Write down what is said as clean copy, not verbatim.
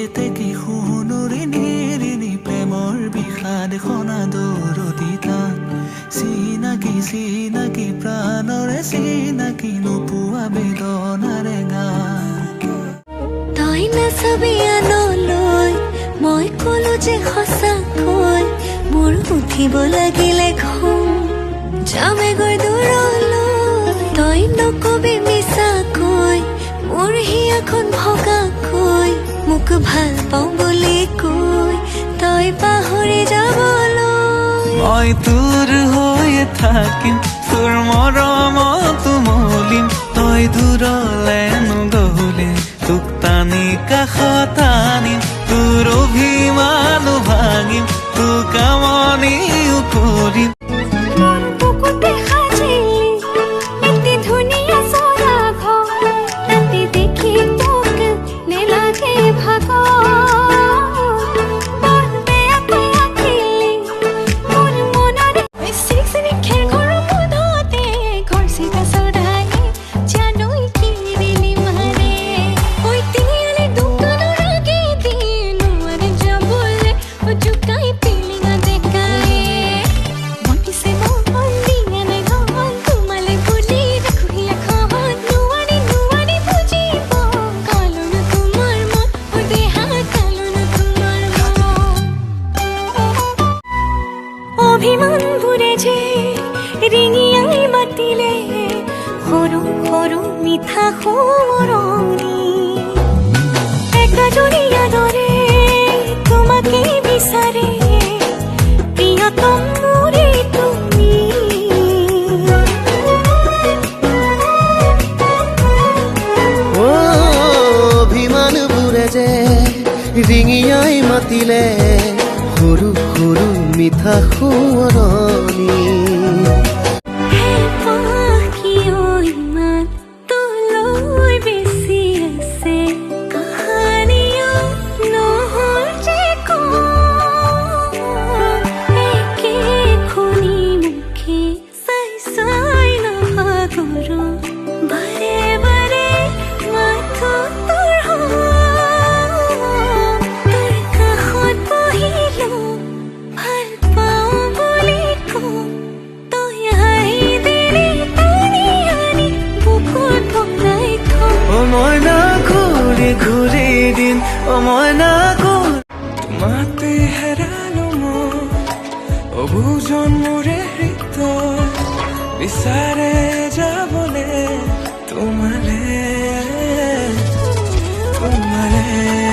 এতে কি শুনুৰি নিৰিনি প্ৰেমৰ বিষাদ সনাদৰদিতা চিনাকি চিনাকি প্ৰাণৰে চিনাকি নোপোৱা বেদনাৰে গান তই নাচাবি আনলৈ মই কলো যে সঁচাকৈ মোৰ উঠিব লাগিলে ঘুম যামে গৈ দূৰলৈ তই নকবি মিছাকৈ মোৰ হিয়াখন ভগাকৈ মোক ভাল পাওঁ বুলি কৈ তই পাহৰি যাবলৈ মই তোৰ হৈয়ে থাকিম তোৰ মৰমত মলিম তই দূৰলে নগলে তোক টানি কাষত আনিম তোৰ অভিমান ভাঙিম তোক আমনিও কৰিম অভিমান ভুৰে যে ৰিঙিয়াই মাতিলে সৰু সৰু মিঠা সোঁৱৰণি একাজনীয়া দৰে তোমাকে বিচাৰে প্ৰিয়তম মোৰে তুমি অভিমান ভুৰে যে ৰিঙিয়াই মাতিলে সৰু সৰু মিঠা সোঁৱৰণি ঘূৰি দিন মই না তোমাতে হেৰালো মই অবুজন মোৰে হৃদয় বিচাৰে যাবলে তোমালে তোমালে